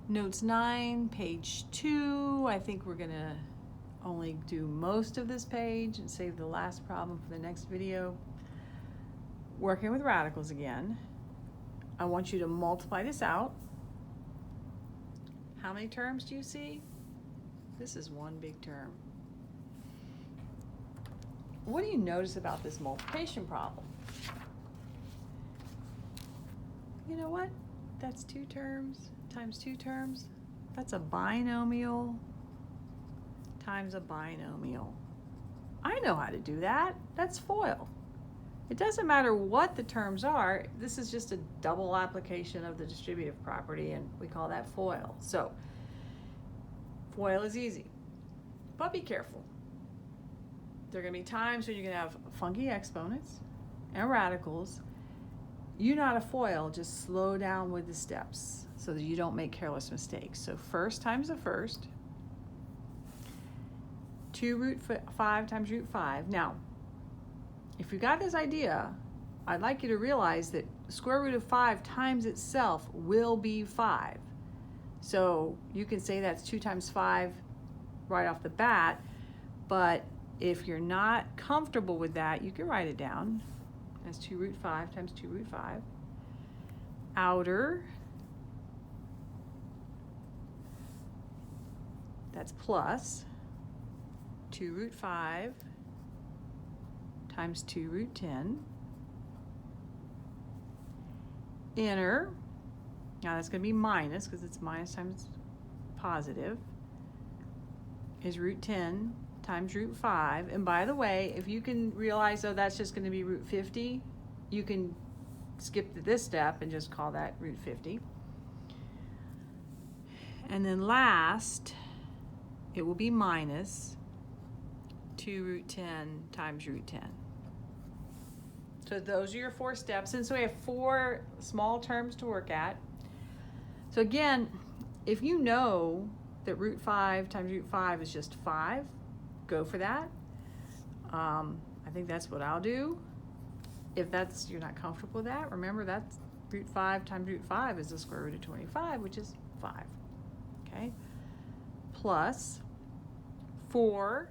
Notes 9, page 2. I think we're gonna only do most of this page and save the last problem for the next video. Working with radicals again. I want you to multiply this out. How many terms do you see? This is one big term. What do you notice about this multiplication problem? You know what? That's 2 terms times 2 terms. That's a binomial times a binomial. I know how to do that. That's FOIL. It doesn't matter what the terms are. This is just a double application of the distributive property, and we call that FOIL. So FOIL is easy, but be careful. There are going to be times when you're going to have funky exponents and radicals. You know how to FOIL, just slow down with the steps so that you don't make careless mistakes. So first times the first, 2 root 5 times root 5. Now, if you got this idea, I'd like you to realize that square root of 5 times itself will be 5. So you can say that's 2 times 5 right off the bat, but if you're not comfortable with that, you can write it down as 2 root 5 times 2 root 5. Outer, that's plus 2 root 5 times 2 root 10. Inner, now that's going to be minus because it's minus times positive, is root 10 times root 5. And by the way, if you can realize, oh, that's just going to be root 50, you can skip this step and just call that root 50. And then last, it will be minus 2 root 10 times root 10. So those are your 4 steps. And so we have 4 small terms to work at. So again, if you know that root 5 times root 5 is just 5, go for that. I think that's what I'll do. If you're not comfortable with that, remember that's root 5 times root 5 is the square root of 25, which is 5. Okay? Plus 4.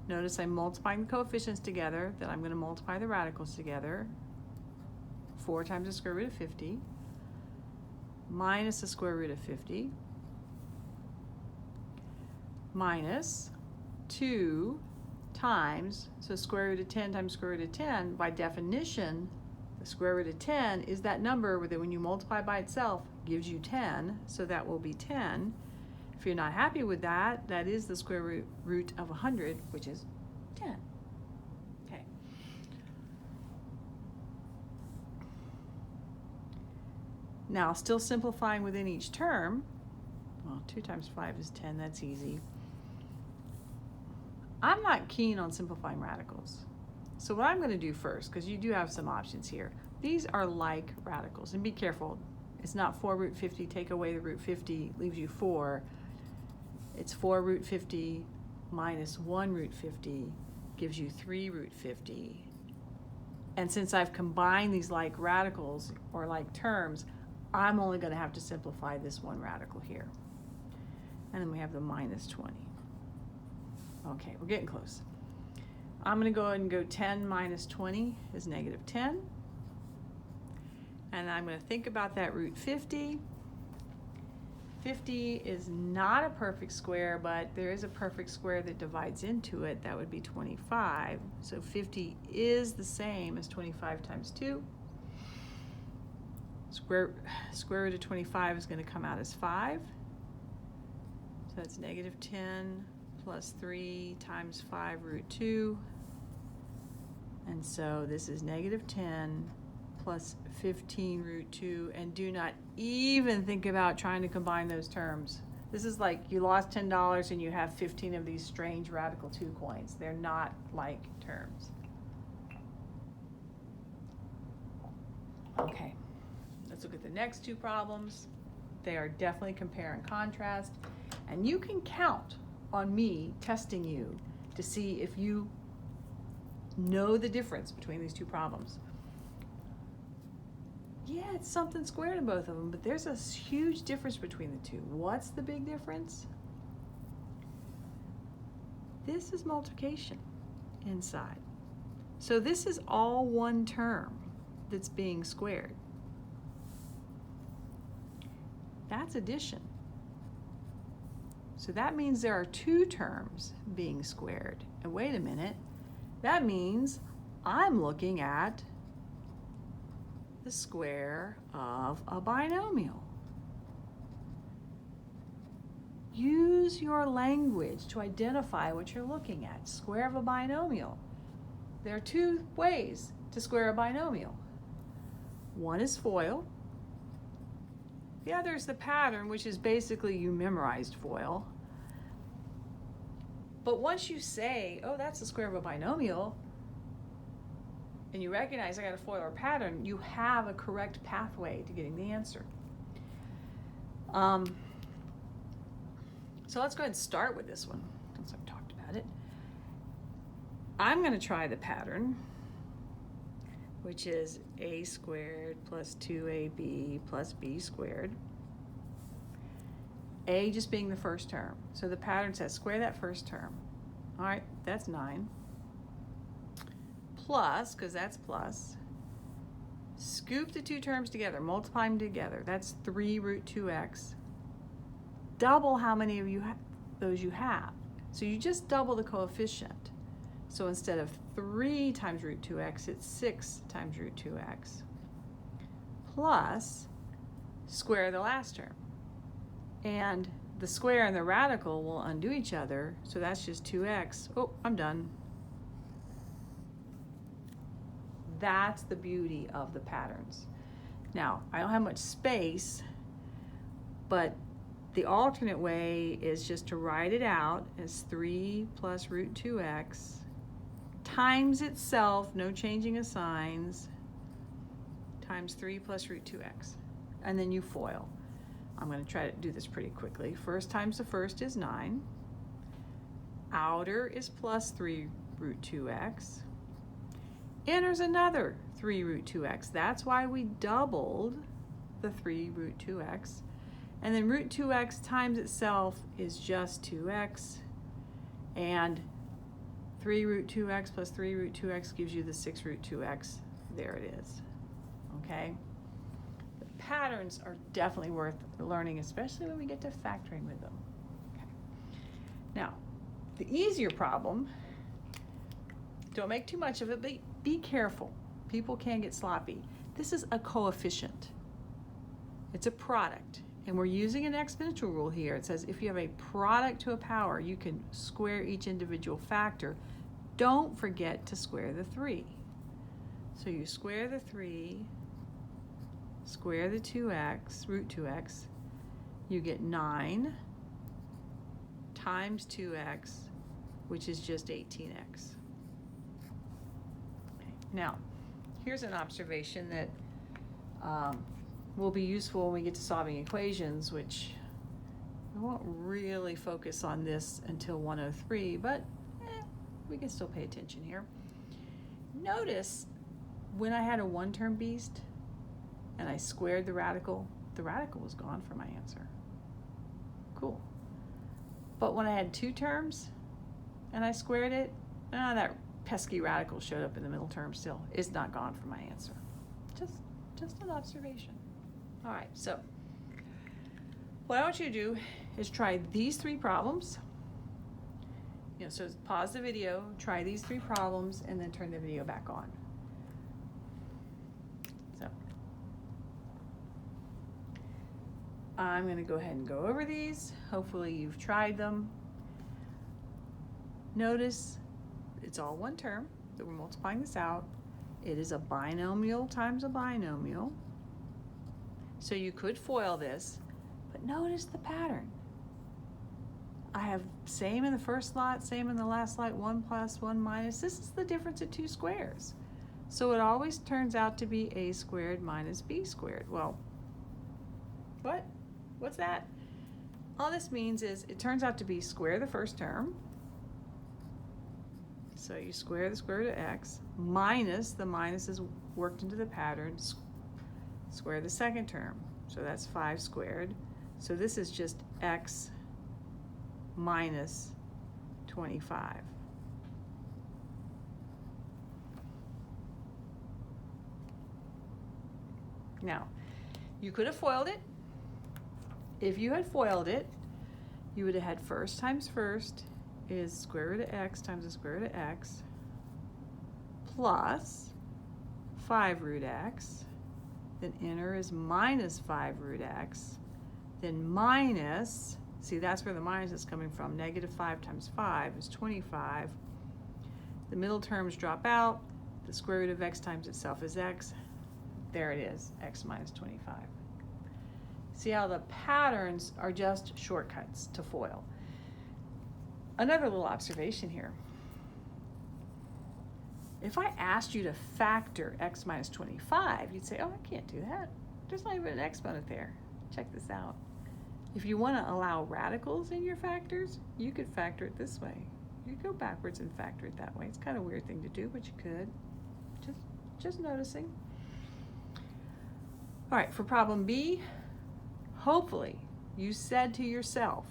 Notice I'm multiplying the coefficients together, then I'm going to multiply the radicals together. 4 times the square root of 50 minus the square root of 50 minus 2 times, so square root of 10 times square root of 10, by definition, the square root of 10 is that number that when you multiply by itself gives you 10, so that will be 10. If you're not happy with that, that is the square root of 100, which is 10. Okay. Now, still simplifying within each term, well, 2 times 5 is 10, that's easy. I'm not keen on simplifying radicals. So what I'm going to do first, because you do have some options here, these are like radicals, and be careful. It's not 4 root 50, take away the root 50, leaves you 4. It's 4 root 50 minus 1 root 50 gives you 3 root 50. And since I've combined these like radicals or like terms, I'm only going to have to simplify this one radical here. And then we have the minus 20. Okay, we're getting close. I'm going to go ahead and go 10 minus 20 is negative 10. And I'm going to think about that root 50. 50 is not a perfect square, but there is a perfect square that divides into it. That would be 25. So 50 is the same as 25 times 2. Square root of 25 is going to come out as 5. So that's negative 10 plus 3 times 5 root 2. And so this is negative 10 plus 15 root 2, and do not even think about trying to combine those terms. This is like you lost $10 and you have 15 of these strange radical 2 coins. They're not like terms. Okay, let's look at the next 2 problems. They are definitely compare and contrast, and you can count on me testing you to see if you know the difference between these 2 problems. yeah, it's something squared in both of them, but there's a huge difference between the two. What's the big difference? This is multiplication inside. So this is all one term that's being squared. That's addition. So that means there are two terms being squared. And wait a minute, that means I'm looking at the square of a binomial. Use your language to identify what you're looking at. Square of a binomial. There are two ways to square a binomial. One is FOIL. The other is the pattern, which is basically you memorized FOIL. But once you say, oh, that's the square of a binomial, and you recognize I got a FOIL or pattern, you have a correct pathway to getting the answer. So let's go ahead and start with this one, since I've talked about it. I'm going to try the pattern, which is a squared plus 2ab plus b squared. A just being the first term. So the pattern says square that first term. All right, that's 9. Plus, because that's plus, scoop the two terms together, multiply them together. That's 3 root 2x. Double how many of those you have. So you just double the coefficient. So instead of 3 times root 2x, it's 6 times root 2x. Plus, square the last term. And the square and the radical will undo each other, so that's just 2x. Oh, I'm done. That's the beauty of the patterns. Now, I don't have much space, but the alternate way is just to write it out as 3 plus root 2x times itself, no changing of signs, times 3 plus root 2x. And then you FOIL. I'm going to try to do this pretty quickly. First times the first is 9. Outer is plus 3 root 2x. Enters another 3 root 2x. That's why we doubled the 3 root 2x. And then root 2x times itself is just 2x. And 3 root 2x plus 3 root 2x gives you the 6 root 2x. There it is. Okay? The patterns are definitely worth learning, especially when we get to factoring with them. Okay. Now, the easier problem, don't make too much of it, but be careful. People can get sloppy. This is a coefficient. It's a product. And we're using an exponential rule here. It says if you have a product to a power, you can square each individual factor. Don't forget to square the 3. So you square the 3, square the 2x, root 2x, you get 9 times 2x, which is just 18x. Okay. Now, here's an observation that will be useful when we get to solving equations, which I won't really focus on this until 103, but we can still pay attention here. Notice when I had a one-term beast and I squared the radical was gone for my answer. Cool. But when I had two terms and I squared it, that pesky radical showed up in the middle term still. It's not gone for my answer. Just an observation. All right, so what I want you to do is try these 3 problems. So pause the video, try these 3 problems, and then turn the video back on. So I'm going to go ahead and go over these. Hopefully you've tried them. Notice it's all one term, that we're multiplying this out. It is a binomial times a binomial. So you could FOIL this, but notice the pattern. I have same in the first lot, same in the last lot, 1 plus, 1 minus. This is the difference of 2 squares. So it always turns out to be a squared minus b squared. Well, what? What's that? All this means is it turns out to be square the first term. So you square the square root of x minus, the minus is worked into the pattern, square the second term. So that's 5 squared. So this is just x minus 25. Now, you could have FOILed it. If you had FOILed it, you would have had first times first is square root of x times the square root of x plus 5 root x. Then inner is minus 5 root x. Then minus, see that's where the minus is coming from, negative 5 times 5 is 25. The middle terms drop out. The square root of x times itself is x. There it is, x minus 25. See how the patterns are just shortcuts to FOIL. Another little observation here. If I asked you to factor x minus 25, you'd say, oh, I can't do that. There's not even an exponent there. Check this out. If you want to allow radicals in your factors, you could factor it this way. You could go backwards and factor it that way. It's kind of a weird thing to do, but you could. Just noticing. All right, for problem B, hopefully you said to yourself,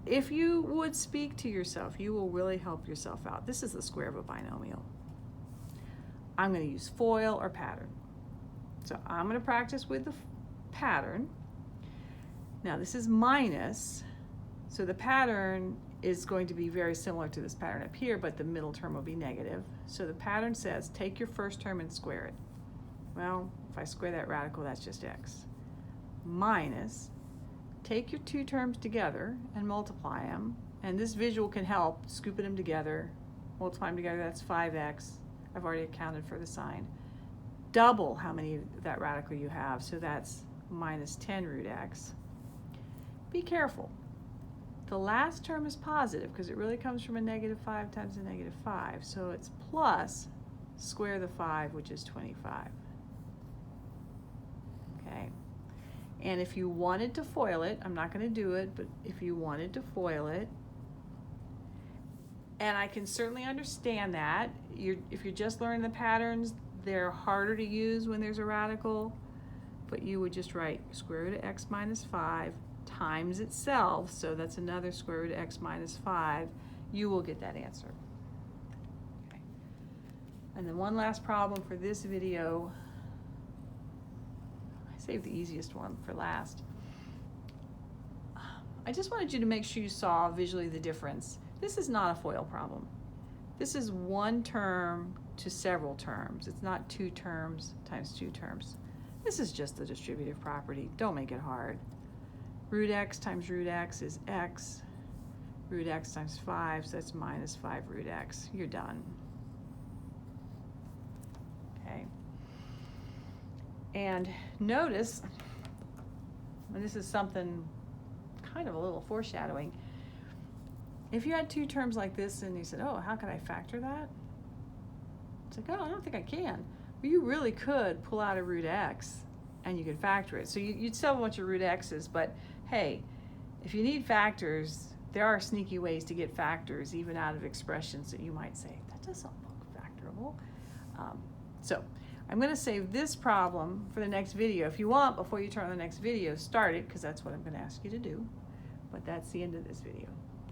if you would speak to yourself, you will really help yourself out. This is the square of a binomial. I'm going to use FOIL or pattern. So I'm going to practice with the pattern. Now this is minus, so the pattern is going to be very similar to this pattern up here, but the middle term will be negative. So the pattern says take your first term and square it. Well, if I square that radical, that's just x. Minus, take your two terms together and multiply them. And this visual can help, scooping them together, multiply them together, that's 5x. I've already accounted for the sign. Double how many of that radical you have, so that's minus 10 root x. Be careful. The last term is positive because it really comes from a negative 5 times a negative 5. So it's plus square the 5, which is 25. Okay. And if you wanted to FOIL it, I'm not going to do it, but if you wanted to FOIL it, and I can certainly understand that. If you're just learning the patterns, they're harder to use when there's a radical, but you would just write square root of x minus 5 times itself, so that's another square root of x minus 5. You will get that answer. Okay. And then one last problem for this video. I saved the easiest one for last. I just wanted you to make sure you saw visually the difference. This is not a FOIL problem. This is one term to several terms. It's not two terms times two terms. This is just the distributive property. Don't make it hard. Root x times root x is x. Root x times 5, so that's minus 5 root x. You're done. Okay. And notice, and this is something kind of a little foreshadowing, if you had two terms like this and you said, oh, how can I factor that? It's like, oh, I don't think I can. Well, you really could pull out a root x and you could factor it. So you'd still have a bunch of root x's, but hey, if you need factors, there are sneaky ways to get factors even out of expressions that you might say, that doesn't look factorable. So I'm going to save this problem for the next video. If you want, before you turn on the next video, start it, because that's what I'm going to ask you to do. But that's the end of this video.